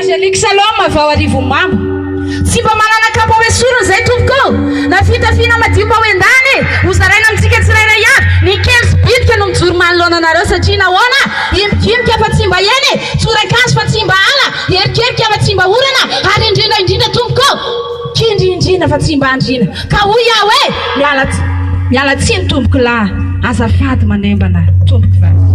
Angelique Saloma vao arivo mamo tsy mba manana kapa hoe sorona zay tompoko na fitafina madio mba hoendany hozaraina amintsika tsirairay avy ny 15 bitika no mijoro manoloana anareo satria nahoana imikimika fa tsy mba eny tsoran-kazo fa tsy mba ala erikerika fa tsy mba orana ary indrindra tompoko kindrindrina fa tsy mba andrina ka hoy aho hoe miala tsiny tompoko lahy azafady manembana tompoko vavy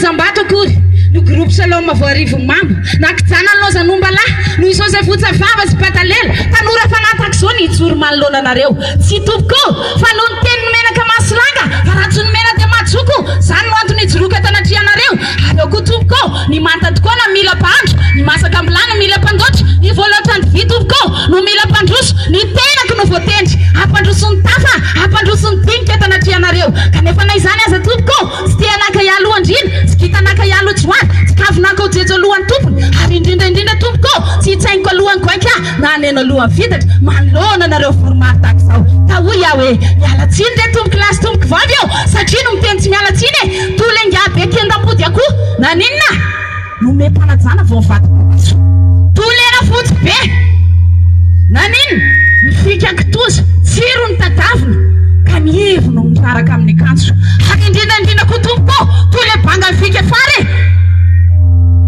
Zambatokory no groupe Saloma vao arivo mambo nakijana loza nombalahy no isoza votsa vava sy patalela tanora fanataka zao ny ijoro manoloana anareo tsy tompoko fa no ny teny menaka masolanga fa ratsy ny mena dia matsoko zany no antony ijoroka tanatrianareo areo koa tompoko ny manta tokoa na mila mpandro ny masaka ambilany mila mpandotra ny voalotany vy tompoko no mila mpandroso ny tenako no voatendry ampandroso ny tafa ampandroso ny dinika tanatrianareo kanefa na izany aza tompoko tsy tianaka ialoha andrina tsy kitanaka ialoha joany tsy kavinaka hojejo alohan'ny tompony ary indrindra tompoko tsy hitsainiko alohan'ny goaika na aneno alohan'ny vidatra manoloana anareo voromarotaka zao ka hoy aho hoe miala tsiny re tompoko lasy tompoko vavy eo satria no miteny tsy miala tsiny e tolengabe kendam-pody akoho na ninona nome mpanajana vao mivady tolena fotsy be na ninona mifika kitoza tsiro ny tadavina ka mihevono mitaraka amin'ny akanjo ary indrindra koa tompoko tole banga mifika fare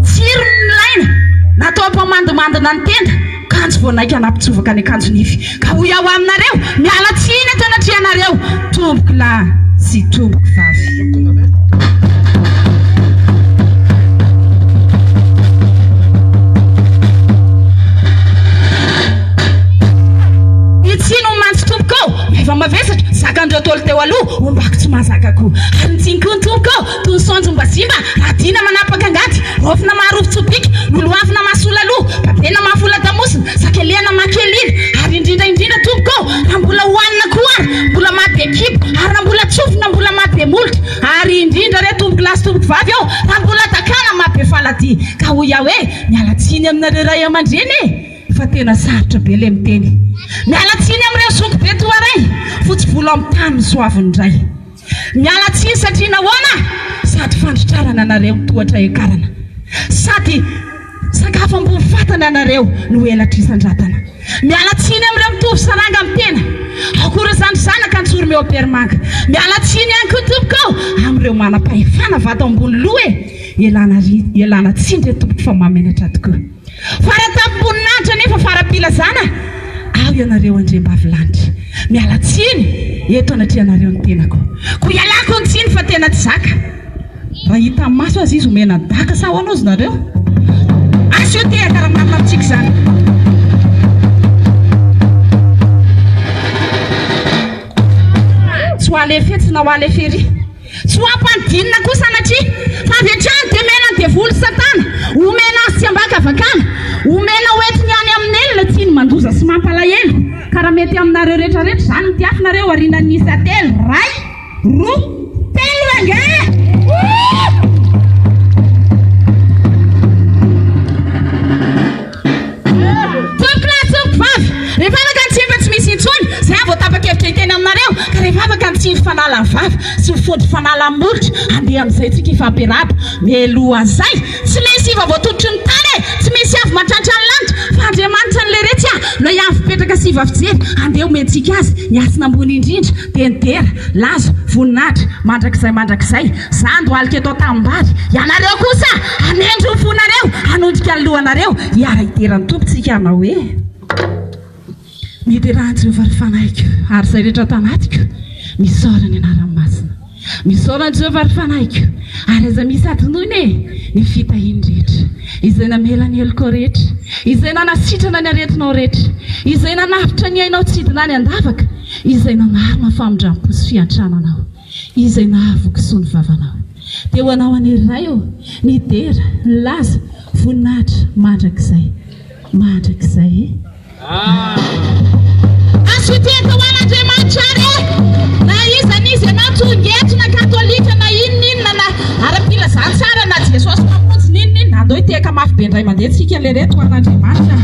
tsiro ny laina natao mpamandimandina ny tenda kanjo vao naika anampitsovaka ny akanjo nify ka hoy aho aminareo miala tsiny atanatrianareo tompoko lahy sy tompoko vavy efa mavesatra zakandreo tolo teo aloha ombako tsy mahazaka koa ary nitsiniko ny tompoko toy ny sonjo mba simba radina manapaka angaty rofina maharovitsopika nolohavina mahasola aloha babena mahafola damosina sakelena mahakelina ary indrindra tompoko raha mbola hohanina koa ary mbola mahabe ekipo ary raha mbola tsofina mbola mahabe molotra ary indrindra re tompoko lasy tompoko vavy ao raha mbola takana mahabe falady ka hoy aho hoe miala tsiny aminareo ray aman-dreny fa tena sarotra be le miteny miala tsiny amin'ireo zoko be toaray fotsy volo amin'ny tany soaviny indray miala tsiny satria nahoana sady fandrotrarana anareo tohatra ekarana sady sakafo ambony fatana anareo no elatra isandratana miala tsiny amin'ireo mitovy saranga amin'ny tena akora zany zanaka antsoro meo permanga miala tsiny ihany koa tompoko amin'ireo manam-pahefana vato ambony loha elana tsiny re tompoko fa mamenatra tokoa fara tamponinahitra nefa farapilazana aho ianareo andrembavilanitra miala tsiny eto anatrianareo ny tenako ko ialako ny tsiny fa tena tsy zaka raha hita maso azy izy omena daka sa ho anao zy nareo asy io tea karaha marina amintsika zany tsy ho alefe tsy na ho alefery tsy ho ampanodinina koa sanatria fa avetrany dia mena dia volo satana omena azy tsy ambaka avakana omena hoentiny any amin'elona tiany mandoza sy mampalahelo ka raha mety aminareo rehetrarehetra zany ny tiafinareo arina nisa telo ray roa telo range rehefa afaka nitsimba tsy misy intsony zay vao tapa-kevitra iteny aminareo ka rehefa afaka nitsimby fanala ny vava sy mifody fanala ny molotra andeha amin'izay tsika ifampiaraba mialoha an'izay tsy misy iva voatototry ny tany tsy misy avy matratra ny lanitra fa andriamanitra ny leretsy no iavy petraka sy iva fijery andeha omentsika azy niasina ambony indrindra tenitera lazo voninahitra mandrakizay zando alika eto tambary ianareo kosa anendro fonareo anondrika ny lohanareo hiara iterany tompontsika anao hoe mety rahantsy varifanaiko ary zay rehetra tanatiko misaorany anarany masina misaorany zao varifanaiko ary aza misy adinoiny ny fitahiny rehetra izay namelany eloko rehetra izay nanasitrana ny aretinao rehetra izay nanavitra ny ainao tsidina ny andavaka izay nanarina famindrampo sy fiantrananao izay nahavoko so ny vavanao dia ho anao aneriray eo ny dera ny laza voninahitra mandrakizay asoteta ho an'andriamanitra ary na izanizy anao tongetona katolika na inona na ara-pilazany tsara na jesosy mamonjy ninona na andao hiteka mafy be indray mandeha tsika le reto ho an'andriamanitra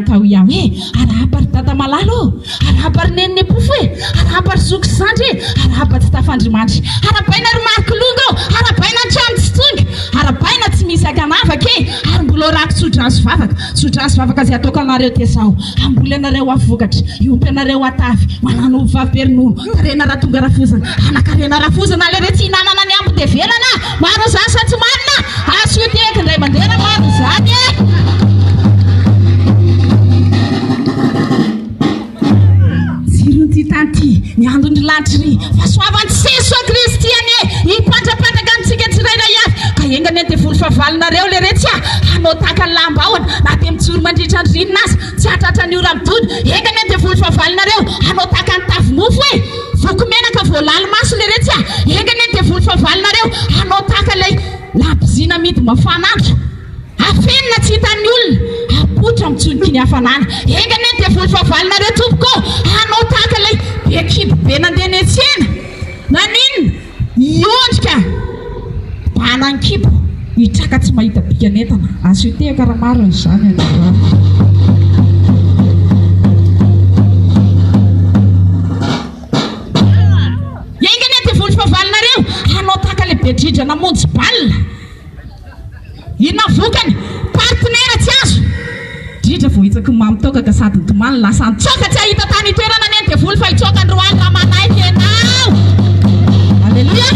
ka ho iaho hoe arahapary tata malalo arahapary neniny pofo e arahapary zoky sandry e arahapa tsy tafandrimandry arabaina ry marikilonga ao arabaina trano tsy tonga arabaina tsy misy akanavaka e ary mbola rako sodraso vavaka zay ataoko anareo tesao amboly anareo avokatra iompy anareo atavy manano vaviperinolo tarena raha tonga rafozana anakarena rafozana le re tsy hinanana ny ambo de velana maro zany sa tsy marina asoteky indray mandera maro zany e tanty ny andony latry fasoavan'ny seso kristiany hipandrapandraka amintsika tsirairay avy ka engany an de volo favalinareo le retsy hanao taka ny lamba ahoana na de mijoro mandritra andrinina azy tsy hatratra ny ora midony engany an de volo favalinareo hanao taka ny tavimofo e voko menaka voalalo maso le retsy engany an de volo favalinareo hanao taka lay lampizina midy mafanandro afenina tsy hitan'ny olona apotra mitsoniky ny hafanana engany an de volo favalinareo tompoko hanao taka lay bekibo be nandeha ny antsena naninona iondrika banankibo hitraka tsy mahita bikanetana aso itehaka raha maro zany engany an de volo favalinareo hanao taka lay bedridra namonjy balina inona vokany partenera tsy azo dritra vao hitsaky mamotokaka sady domany lasa ntsoka tsy ahita tany itoerana ny de volo fa hitsoka androany raha manaiky ianao alleloia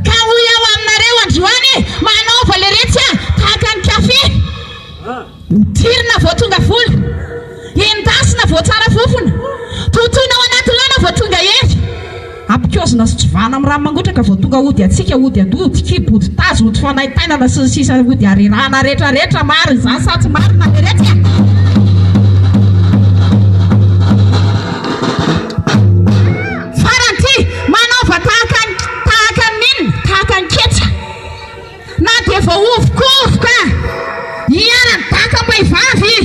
ka ho iaho aminareo androany manaova le retsy tahaka ny kafe tirina vao tonga volo endasina vao tsara fofona totoina ao anaty lana vao tonga evy ampikaozina sy tsovana amin'ny raha mangotraka vao tonga ody atsika ody andody kibo ody tazo ody fanaitainana sy ny sisa ody arirana rehetrarehetra maro izany sa tsy marina le retsy faranty manaova tahaka nina tahaka ny ketsa na de vao ovokovoka iarany taka mbaivavy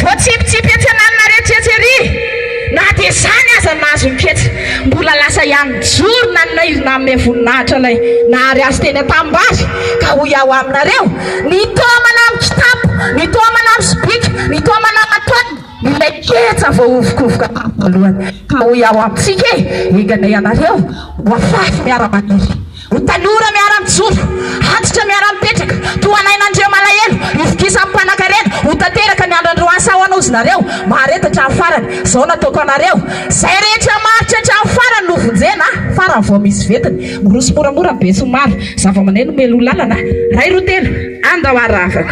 vao tsipitsipi atsananina rehetrehery na de zany aza nazo miketsa mbola lasa ihany joro nanina ame voninahitra lay nahary azy teny atambary ka ho iaho aminareo nitomana amin'ny kitapo nitomana amin'ny sobika nitomana matony ilay ketsa vao ovokovoka voalohany ka ho iaho amintsika eganay anareo hoafafy miara-maniry ho tanora miara-mijoro antitra miara-mipetraka toanainandreo malahelo ivokisa amin'ny mpanan-karena ho tanteraka ny andro androany sahoanaozinareo maharetatra amin'ny farany zao nataoko anareo zay rehetra maritra hatrany farany novonjena farany vao misy vetiny morosy moramora be somaro zava-maneno melo lalana ray ro telo andao arafaka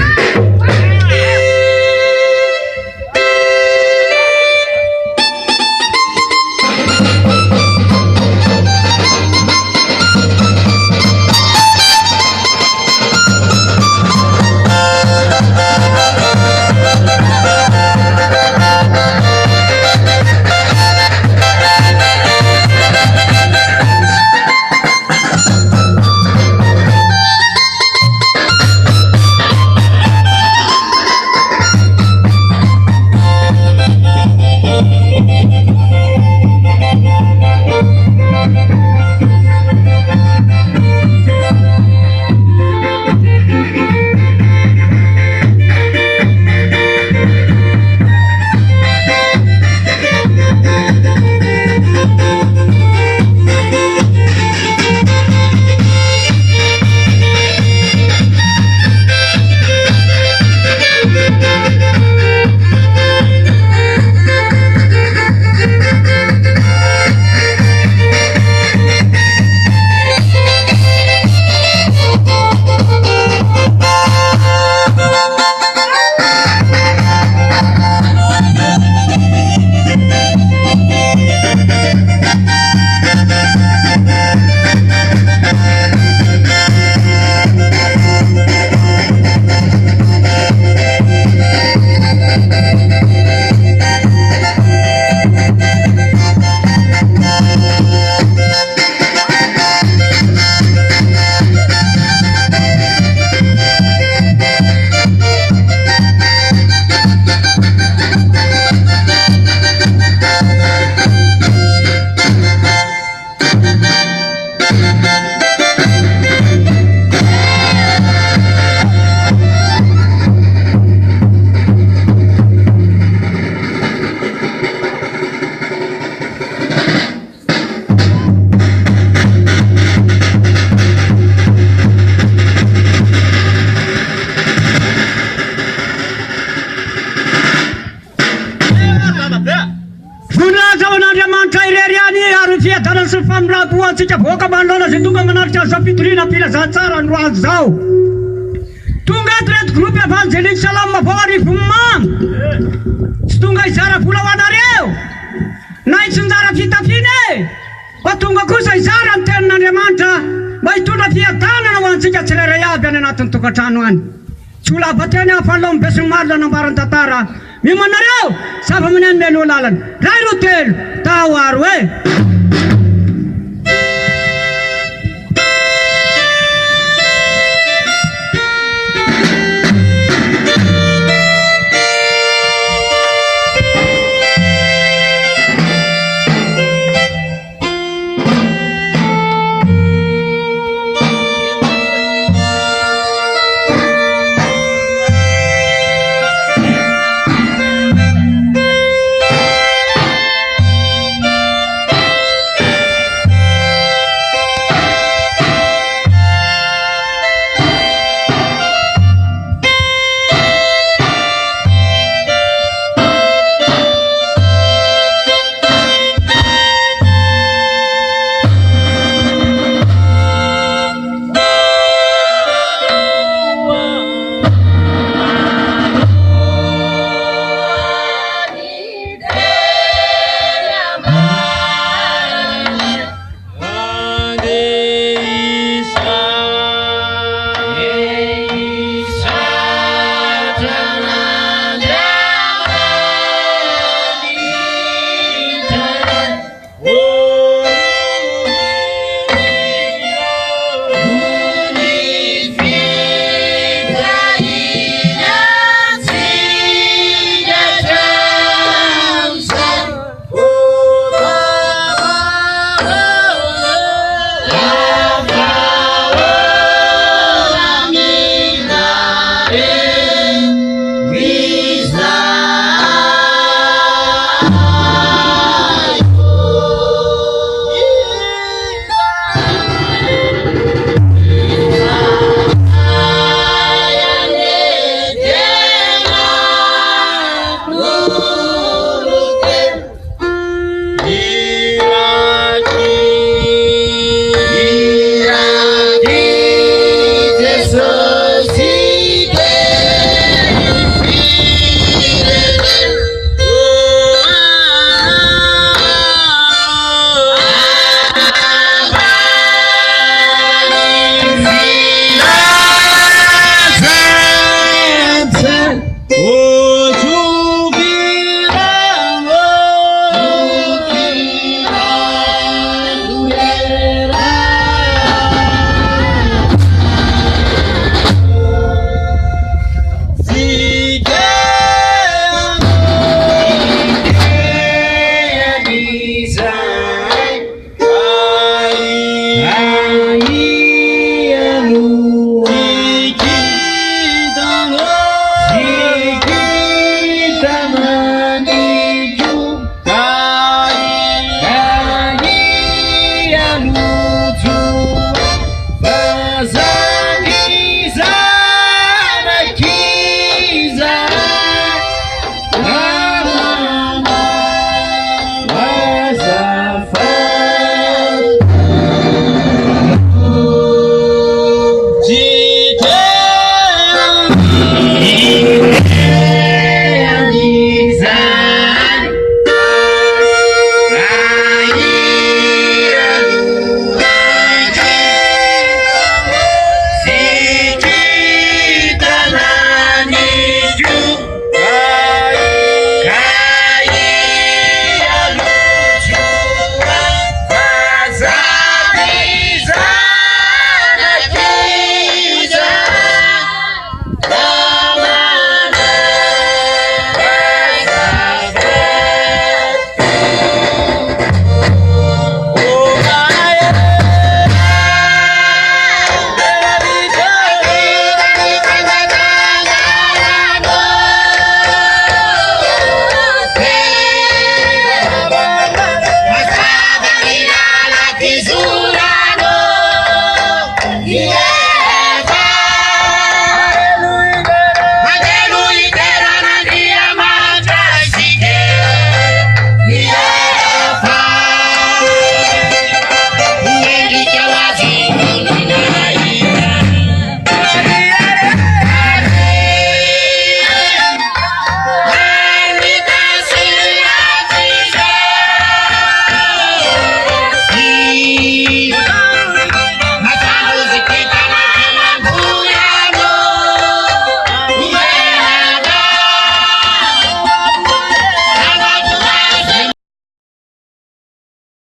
famiraboantsika voaka manolona zay tonga manaritra azo fampitolina ampilazatsara no azy zao tonga eto reto groupe evangeliste salama vao arivo mamy tsy tonga izara vola ho anareo na itsinjara fitafiny e fa tonga kosa izara amin'ny tenin'Andriamanitra mba hitondra fiadanana ho antsika tsirairay aby any anatin'ny tokantrano any tsy ho lava teny afaloha mibesiny maro nanambarany tantara mimo anareo zava-maneno melo lalana ray ro telo tahoaro e